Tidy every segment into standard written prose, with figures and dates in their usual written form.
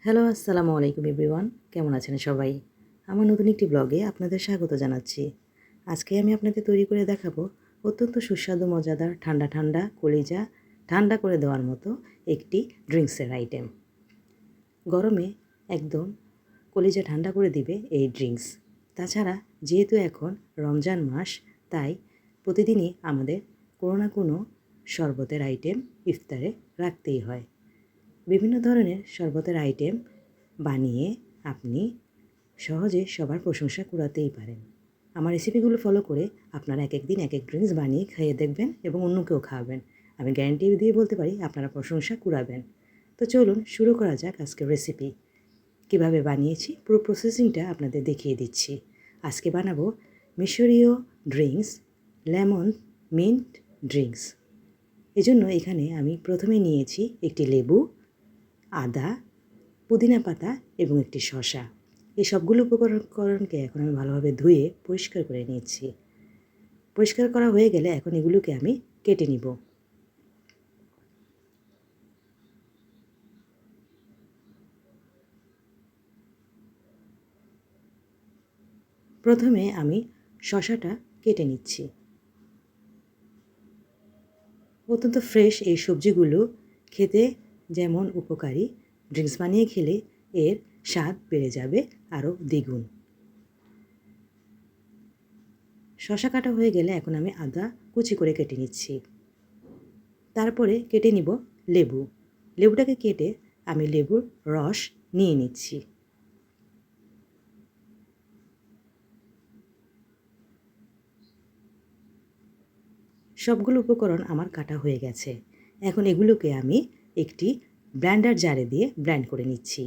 Hello, আসসালামু আলাইকুম everyone. কেমন আছেন সবাই? আমার নতুন একটি ব্লগে আপনাদের স্বাগত জানাচ্ছি। আজকে আমি আপনাদের তৈরি করে দেখাবো অত্যন্ত সুস্বাদু মজাদার ঠান্ডা ঠান্ডা কলিজা ঠান্ডা করে দেওয়ার মতো একটি ড্রিঙ্কসের আইটেম। গরমে একদম কলিজা ঠান্ডা করে দিবে এই ড্রিঙ্কস। তাছাড়া যেহেতু এখন রমজান মাস, তাই প্রতিদিনই আমাদের কোনো না কোনো শরবতের আইটেম ইফতারে রাখতেই হয়। বিভিন্ন ধরনের শরবতের আইটেম বানিয়ে আপনি সহজে সবার প্রশংসা কুড়াতেই পারেন। আমার রেসিপিগুলো ফলো করে আপনারা এক দিন এক ড্রিঙ্কস বানিয়ে খেয়ে দেখবেন এবং অন্যকেও খাওয়াবেন। আমি গ্যারান্টি দিয়ে বলতে পারি আপনারা প্রশংসা কুড়াবেন। তো চলুন শুরু করা যাক আজকের রেসিপি। কিভাবে বানিয়েছি পুরো প্রসেসিংটা আপনাদের দেখিয়ে দিচ্ছি। আজকে বানাবো মিশরীয় ড্রিঙ্কস, লেমন মিন্ট ড্রিঙ্কস। এজন্য এখানে আমি প্রথমে নিয়েছি একটি লেবু, আদা, পুদিনা পাতা এবং একটি শসা। এই সবগুলো উপকরণকে এখন আমি ভালোভাবে ধুয়ে পরিষ্কার করে নিচ্ছি। পরিষ্কার করা হয়ে গেলে এখন এগুলোকে আমি কেটে নিব। প্রথমে আমি শসাটা কেটে নিচ্ছি। অত্যন্ত ফ্রেশ এই সবজিগুলো খেতে যেমন উপকারী, ড্রিঙ্কস বানিয়ে খেলে এর স্বাদ বেড়ে যাবে আরও দ্বিগুণ। শসা কাটা হয়ে গেলে এখন আমি আদা কুচি করে কেটে নিচ্ছি। তারপরে কেটে নিব লেবু। লেবুটাকে কেটে আমি লেবুর রস নিয়ে নিচ্ছি। সবগুলো উপকরণ আমার কাটা হয়ে গেছে। এখন এগুলোকে আমি একটি ব্লেন্ডার জারে দিয়ে ব্লেন্ড করে নিচ্ছি।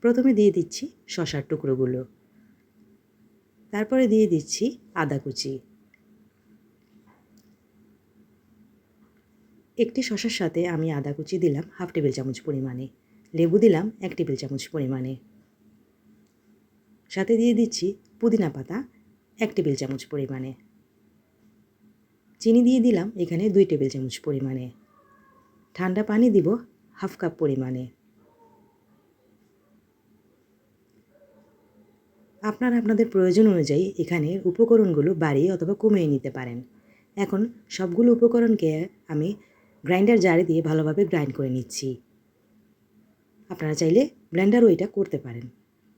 প্রথমে দিয়ে দিচ্ছি শসার টুকরোগুলো, তারপরে দিয়ে দিচ্ছি আদা কুচি। একটি শসার সাথে আমি আদা কুচি দিলাম 1/2 টেবিল চামচ পরিমাণে, লেবু দিলাম 1 টেবিল চামচ পরিমাণে, সাথে দিয়ে দিচ্ছি পুদিনা পাতা 1 টেবিল চামচ পরিমাণে, চিনি দিয়ে দিলাম এখানে 2 টেবিল চামচ পরিমাণে, ঠান্ডা পানি দিব 1/2 কাপ পরিমাণে। আপনারা আপনাদের প্রয়োজন অনুযায়ী এখানে উপকরণগুলো বাড়িয়ে অথবা কমিয়ে নিতে পারেন। এখন সবগুলো উপকরণকে আমি গ্রাইন্ডার জারে দিয়ে ভালোভাবে গ্রাইন্ড করে নিচ্ছি। আপনারা চাইলে ব্লেন্ডারও এটা করতে পারেন।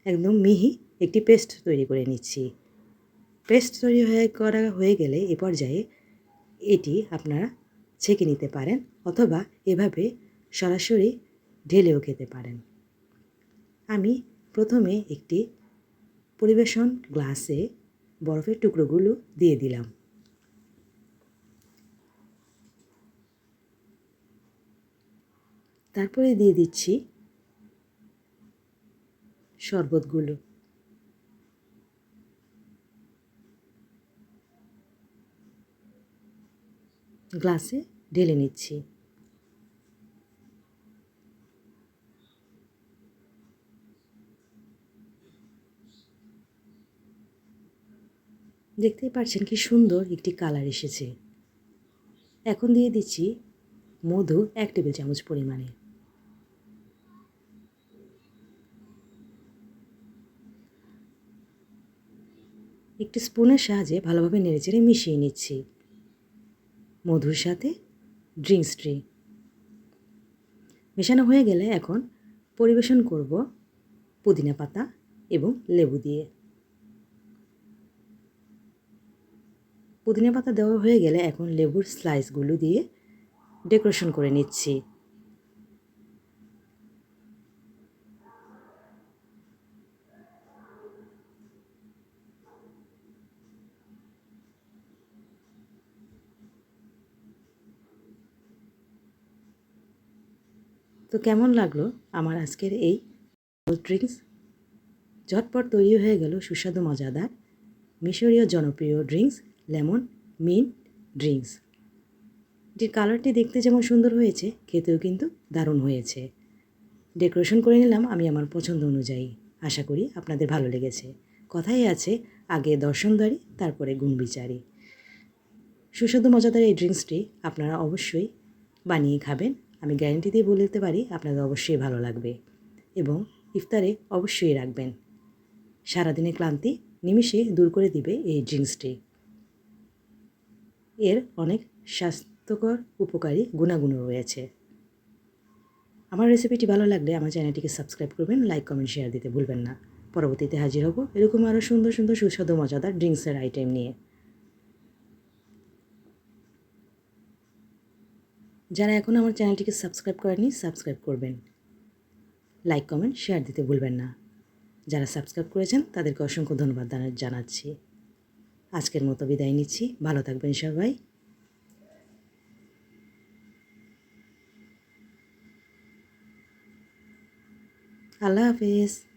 একদম মিহি একটি পেস্ট তৈরি করে নিচ্ছি। পেস্ট তৈরি হয়ে গেলে এ পর্যায়ে এটি আপনারা ছেঁকে নিতে পারেন অথবা এভাবে সরাসরি ঢেলেও খেতে পারেন। আমি প্রথমে একটি পরিবেশন গ্লাসে বরফের টুকরোগুলো দিয়ে দিলাম। তারপরে দিয়ে দিচ্ছি শরবতগুলো। গ্লাসে ঢেলে নিচ্ছি। দেখতেই পাচ্ছেন কি সুন্দর একটি কালার এসেছে। এখন দিয়ে দিচ্ছি মধু 1 টেবিল চামচ পরিমাণে। একটি স্পুনের সাহায্যে ভালোভাবে নেড়েচেড়ে মিশিয়ে নিচ্ছি মধুর সাথে ড্রিঙ্কসটি। মেশানো হয়ে গেলে এখন পরিবেশন করব পুদিনা পাতা এবং লেবু দিয়ে। পুদিনা পাতা দেওয়া হয়ে গেলে এখন লেবুর স্লাইসগুলো দিয়ে ডেকোরেশন করে নিচ্ছি। তো কেমন লাগলো আমার আজকের এই কোল্ড ড্রিঙ্কস? ঝটপট তৈরি হয়ে গেল সুস্বাদু মজাদার মিশরীয় জনপ্রিয় ড্রিঙ্কস, লেমন মিন্ট ড্রিঙ্কস। এটির কালারটি দেখতে যেমন সুন্দর হয়েছে, খেতেও কিন্তু দারুণ হয়েছে। ডেকোরেশন করে নিলাম আমি আমার পছন্দ অনুযায়ী। আশা করি আপনাদের ভালো লেগেছে। কথাই আছে, আগে দর্শনদারি তারপরে গুণবিচারী। সুস্বাদু মজাদার এই ড্রিঙ্কসটি আপনারা অবশ্যই বানিয়ে খাবেন। আমি গ্যারান্টি দিয়ে বলে দিতে পারি আপনাদের অবশ্যই ভালো লাগবে এবং ইফতারে অবশ্যই রাখবেন। সারাদিনের ক্লান্তি নিমিষে দূর করে দিবে এই ড্রিঙ্কসটি। এর অনেক স্বাস্থ্যকর উপকারী গুণাগুণও রয়েছে। আমার রেসিপিটি ভালো লাগলে আমার চ্যানেলটিকে সাবস্ক্রাইব করবেন, লাইক, কমেন্ট, শেয়ার দিতে ভুলবেন না। পরবর্তীতে হাজির হব এরকম আরও সুন্দর সুন্দর সুস্বাদু মজাদার ড্রিঙ্কসের আইটেম নিয়ে। যারা এখন আমার চ্যানেলটিকে সাবস্ক্রাইব করেননি সাবস্ক্রাইব করবেন, লাইক, কমেন্ট, শেয়ার দিতে ভুলবেন না। যারা সাবস্ক্রাইব করেছেন তাদেরকে অসংখ্য ধন্যবাদ জানাচ্ছি। আজকের মতো বিদায় নিচ্ছি। ভালো থাকবেন সবাই। আল্লাহ হাফেজ।